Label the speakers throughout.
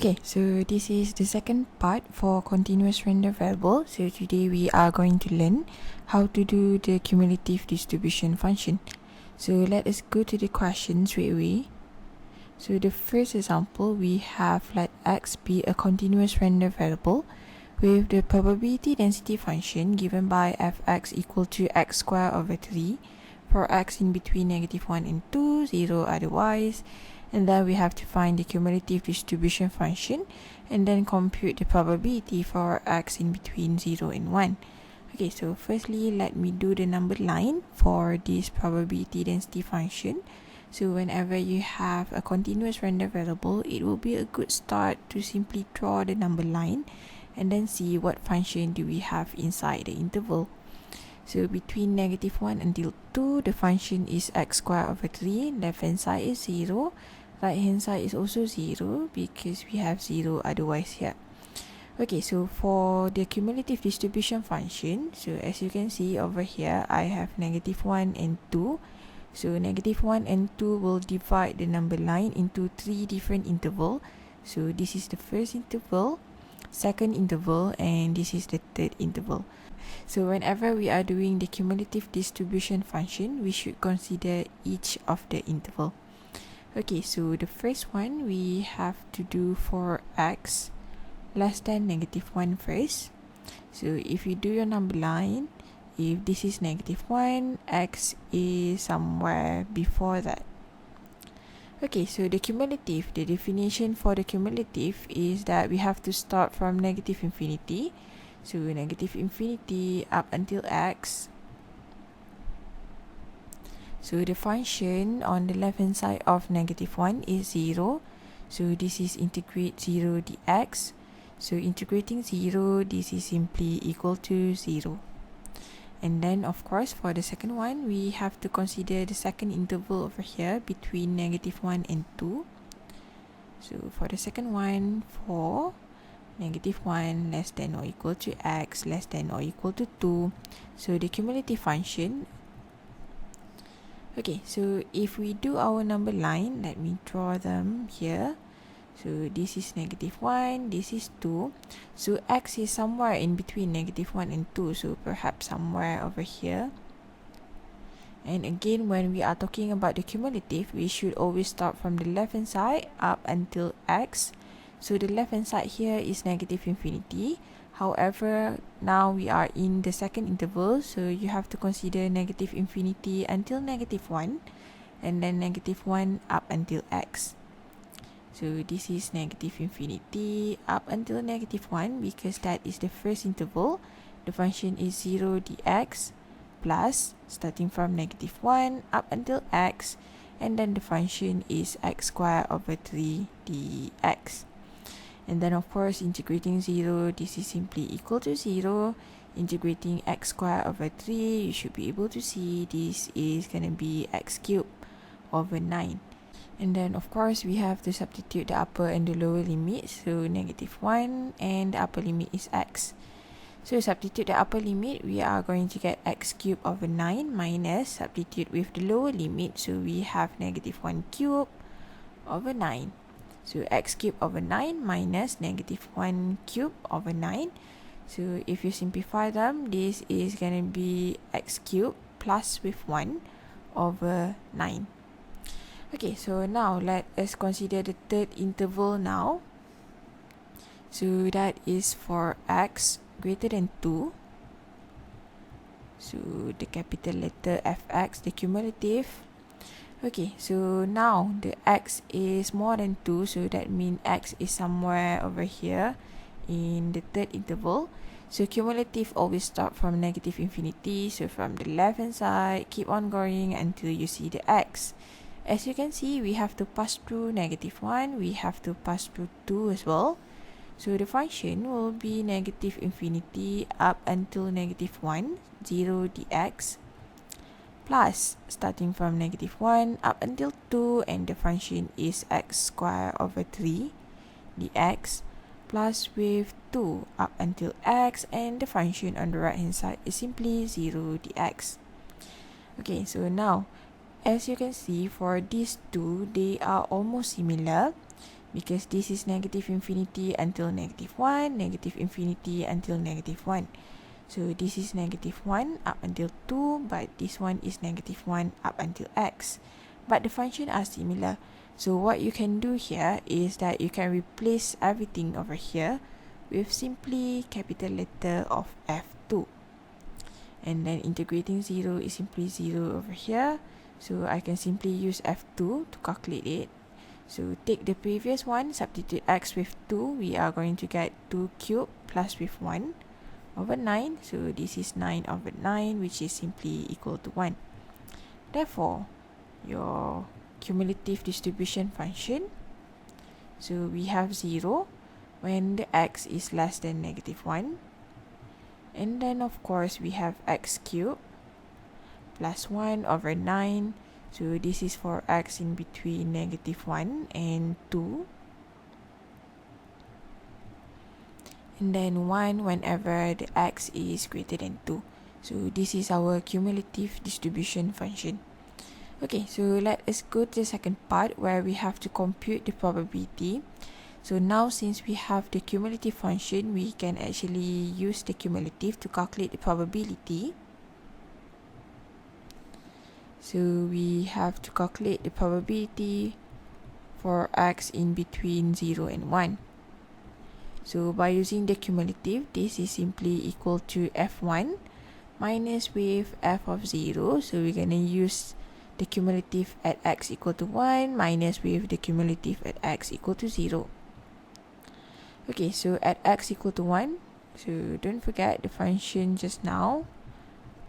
Speaker 1: Okay, so this is the second part for continuous random variable. So today we are going to learn how to do the cumulative distribution function. So let us go to the question straight away. So the first example, we have let x be a continuous random variable with the probability density function given by fx equal to x squared over 3 for x in between -1 and 2, 0 otherwise. And then we have to find the cumulative distribution function and then compute the probability for x in between 0 and 1. Okay, so firstly, let me do the number line for this probability density function. So whenever you have a continuous random variable, it will be a good start to simply draw the number line and then see what function do we have inside the interval. So between -1 until 2, the function is x squared over 3, left hand side is 0, right hand side is also 0 because we have 0 otherwise here. Okay, so for the cumulative distribution function, so as you can see over here, I have -1 and 2. So -1 and 2 will divide the number line into 3 different intervals. So this is the first interval, second interval, and this is the third interval. So whenever we are doing the cumulative distribution function, we should consider each of the interval. Okay, so the first one we have to do for x less than -1 first. So if you do your number line, if this is -1, x is somewhere before that. Okay, so the cumulative, the definition for the cumulative is that we have to start from -infinity. So -infinity up until x. So the function on the left hand side of -1 is 0. So this is integrate 0 dx. So integrating 0, this is simply equal to 0. And then of course for the second one, we have to consider the second interval over here between -1 and 2. So for the second one, for -1 less than or equal to x less than or equal to 2. So the cumulative function. Okay, so if we do our number line, let me draw them here. So this is -1, this is 2. So x is somewhere in between -1 and 2, so perhaps somewhere over here. And again, when we are talking about the cumulative, we should always start from the left hand side up until x. So the left hand side here is -infinity. However, now we are in the second interval, so you have to consider -infinity until -1 and then -1 up until x. So this is -infinity up until -1 because that is the first interval. The function is 0 dx plus starting from -1 up until x, and then the function is x squared over 3 dx. And then of course integrating 0, this is simply equal to 0. Integrating x squared over 3, you should be able to see this is going to be x cubed over 9. And then of course we have to substitute the upper and the lower limit. So -1 and the upper limit is x. So substitute the upper limit, we are going to get x cubed over 9 minus substitute with the lower limit. So we have -1 cubed over 9. So x cubed over 9 minus -1 cubed over 9. So if you simplify them, this is going to be x cubed plus with 1 over 9. Okay, so now let us consider the third interval now. So that is for x greater than 2. So the capital letter fx, the cumulative. Okay, so now the x is more than 2, so that means x is somewhere over here in the third interval. So cumulative always start from -infinity, so from the left hand side, keep on going until you see the x. As you can see, we have to pass through -1, we have to pass through 2 as well. So the function will be -infinity up until -1, 0 dx, plus starting from -1 up until 2, and the function is x squared over 3 dx, plus with 2 up until x, and the function on the right hand side is simply 0 dx. Okay, so now as you can see, for these two, they are almost similar. because this is negative infinity until negative 1, negative infinity until negative 1. So this is negative 1 up until 2, but this one is negative 1 up until x. But the function are similar. So what you can do here is that you can replace everything over here with simply capital letter of f2. And then integrating 0 is simply 0 over here. So I can simply use f2 to calculate it. So take the previous one, substitute x with 2. We are going to get 2 cubed plus with 1 over 9. So this is 9 over 9, which is simply equal to 1. Therefore, your cumulative distribution function, so we have 0 when the x is less than negative 1. And then of course we have x cubed plus 1 over 9. So this is for x in between negative 1 and 2. And then 1 whenever the x is greater than 2. So this is our cumulative distribution function. Okay, so let us go to the second part where we have to compute the probability. So now since we have the cumulative function, we can actually use the cumulative to calculate the probability. So we have to calculate the probability for x in between 0 and 1. So by using the cumulative, this is simply equal to f1 minus with f of 0. So we're going to use the cumulative at x equal to 1 minus with the cumulative at x equal to 0. Okay, so at x equal to 1, so don't forget the function just now.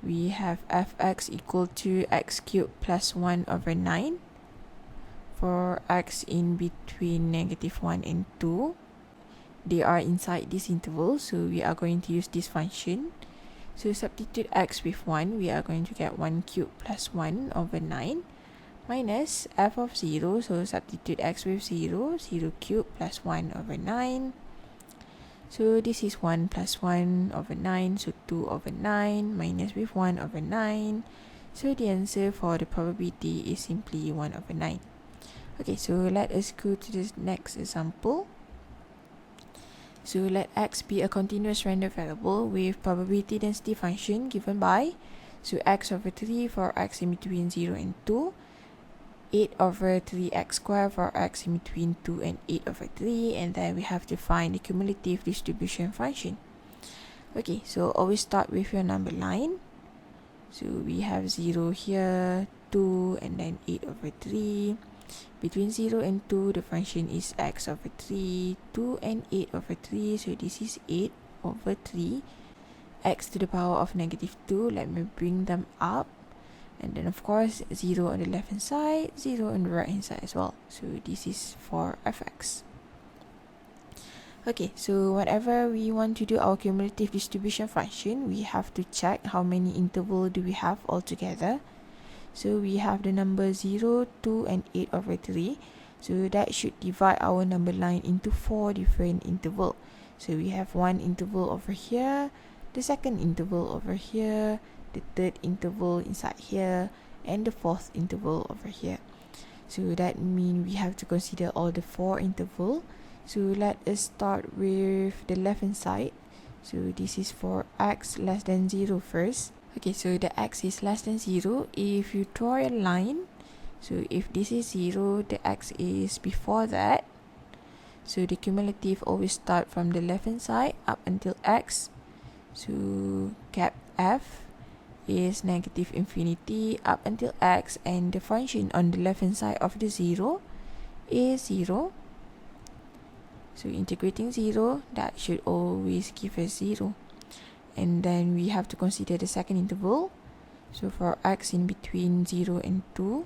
Speaker 1: We have fx equal to x cubed plus 1 over 9 for x in between negative 1 and 2. They are inside this interval, so we are going to use this function. So substitute x with 1, we are going to get 1 cubed plus 1 over 9 minus f of 0, so substitute x with 0, 0 cubed plus 1 over 9. So this is 1 plus 1 over 9, so 2 over 9 minus with 1 over 9. So the answer for the probability is simply 1 over 9. Okay, so let us go to the next example. So let x be a continuous random variable with probability density function given by, so x over 3 for x in between 0 and 2, 8 over 3x squared for x in between 2 and 8 over 3, and then we have to find the cumulative distribution function. Okay, so always start with your number line. So we have 0 here, 2, and then 8 over 3. Between 0 and 2, the function is x over 3, 2 and 8 over 3, so this is 8 over 3, x to the power of negative 2, let me bring them up, and then of course 0 on the left hand side, 0 on the right hand side as well, so this is for fx. Okay, so whenever we want to do our cumulative distribution function, we have to check how many interval do we have altogether. So we have the number 0, 2 and 8 over 3. So that should divide our number line into 4 different intervals. So we have one interval over here, the second interval over here, the third interval inside here, and the fourth interval over here. So that means we have to consider all the 4 intervals. So let us start with the left hand side. So this is for x less than 0 first. Okay, so the x is less than 0. If you draw a line, so if this is 0, the x is before that. So the cumulative always start from the left hand side up until x. So cap f is negative infinity up until x, and the function on the left hand side of the 0 is 0. So integrating 0, that should always give us 0. And then we have to consider the second interval. So for x in between 0 and 2,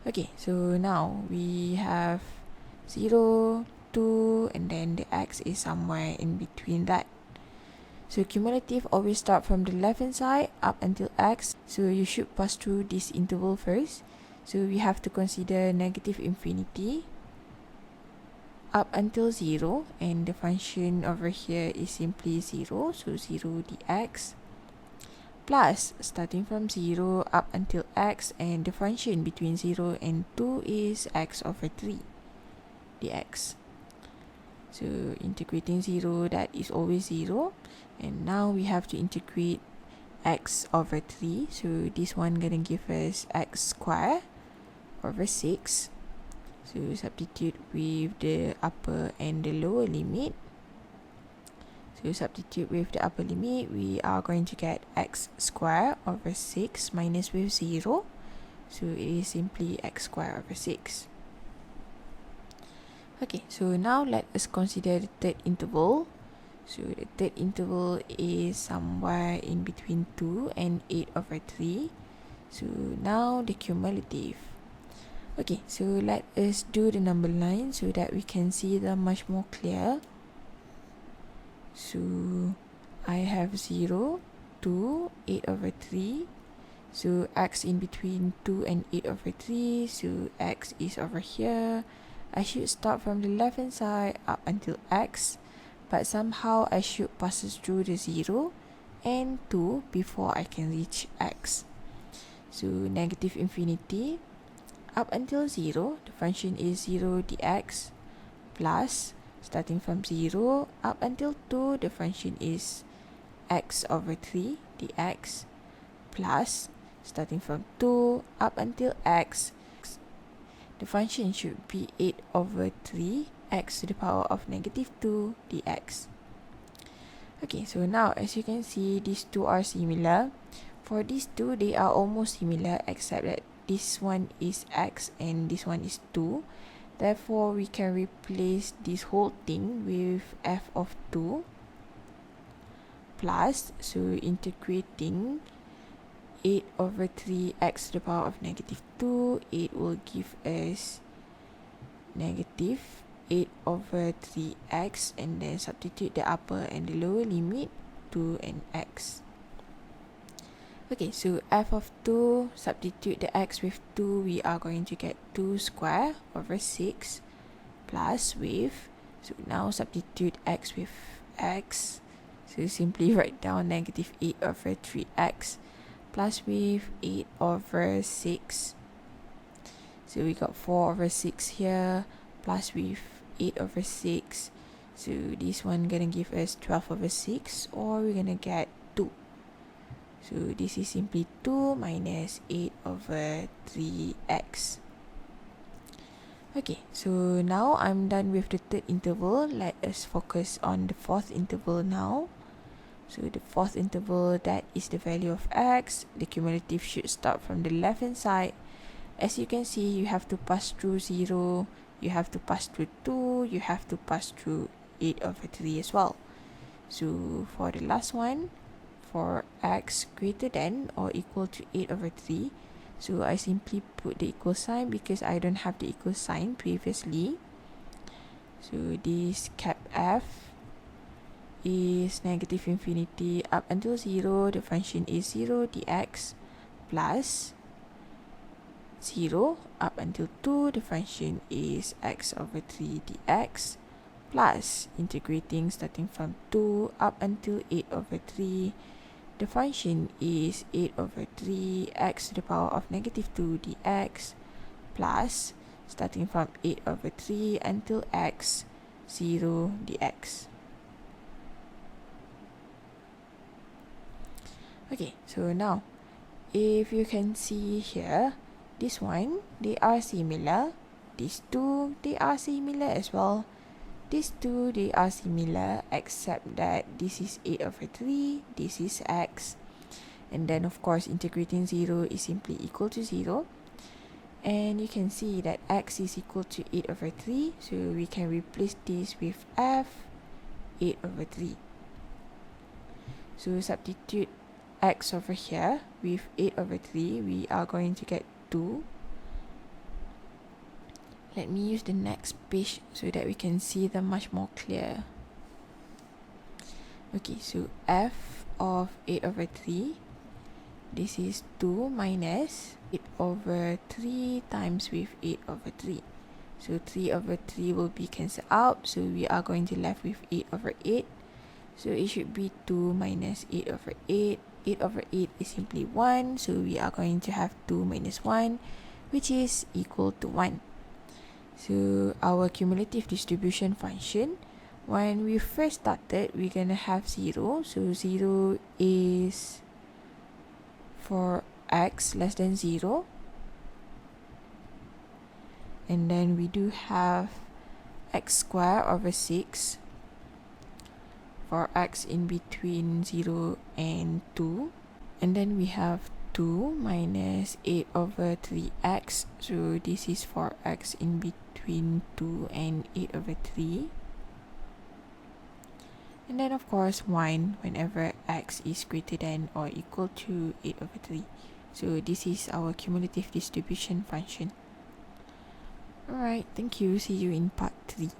Speaker 1: okay, so now we have 0, 2, and then the x is somewhere in between that. So cumulative always start from the left hand side up until x. So you should pass through this interval first. So we have to consider negative infinity up until 0, and the function over here is simply 0, so 0 dx plus starting from 0 up until x, and the function between 0 and 2 is x over 3 dx. So integrating 0, that is always 0, and now we have to integrate x over 3. So this one gonna give us x squared over 6. So substitute with the upper and the lower limit. So substitute with the upper limit, we are going to get x squared over 6 minus with 0. So it is simply x squared over 6. Okay, so now let us consider the third interval. So the third interval is somewhere in between 2 and 8 over 3. So now the cumulative. Okay, so let us do the number line so that we can see them much more clear. So I have 0, 2, 8 over 3. So x in between 2 and 8 over 3. So x is over here. I should start from the left hand side up until x, but somehow I should pass through the 0 and 2 before I can reach x. So negative infinity up until 0, the function is 0 dx, plus starting from 0 up until 2, the function is x over 3 dx, plus starting from 2 up until x, the function should be 8 over 3 x to the power of negative 2 dx. Okay, so now as you can see, these two are similar. For these two, they are almost similar except that this one is x and this one is 2. Therefore, we can replace this whole thing with f of 2 plus, so integrating 8 over 3 x to the power of negative 2, it will give us negative 8 over 3x, and then substitute the upper and the lower limit, 2 and x. Okay, so f of 2, substitute the x with 2, we are going to get 2 squared over 6 plus with, so now substitute x with x, so simply write down negative 8 over 3x plus with 8 over 6. So we got 4 over 6 here, plus with 8 over 6. So this one gonna give us 12 over 6, or we're gonna get 2. So this is simply 2 minus 8 over 3x. Okay, so now I'm done with the third interval. Let us focus on the fourth interval now. So the fourth interval, that is the value of x. The cumulative should start from the left hand side. As you can see, you have to pass through 0, you have to pass through 2, you have to pass through 8 over 3 as well. So for the last one, for x greater than or equal to 8 over 3, so I simply put the equal sign because I don't have the equal sign previously. So this cap f is negative infinity up until 0, the function is 0 dx, plus 0 up until 2, the function is x over 3 dx, plus integrating starting from 2 up until 8 over 3, the function is 8 over 3 x to the power of negative 2 dx, plus starting from 8 over 3 until x, 0 dx. Okay, so now if you can see here, this one, they are similar. These two, they are similar as well. These two, they are similar except that this is 8 over 3, this is x. And then of course integrating 0 is simply equal to 0. And you can see that x is equal to 8 over 3. So we can replace this with f 8 over 3. So substitute x over here with 8 over 3, we are going to get 2. Let me use the next page so that we can see them much more clear. Okay, so f of 8 over 3, this is 2 minus 8 over 3 times with 8 over 3. So 3 over 3 will be cancelled out, so we are going to left with 8 over 8. So it should be 2 minus 8 over 8 8 over 8 is simply 1, so we are going to have 2 minus 1, which is equal to 1. So our cumulative distribution function, when we first started, we're going to have 0. So 0 is for x less than 0. And then we do have x squared over 6 for x in between 0 and 2. And then we have 2 minus 8 over 3x. So this is for x in between 2 and 8 over 3. And then of course 1 whenever x is greater than or equal to 8 over 3. So this is our cumulative distribution function. Alright, thank you. See you in part 3.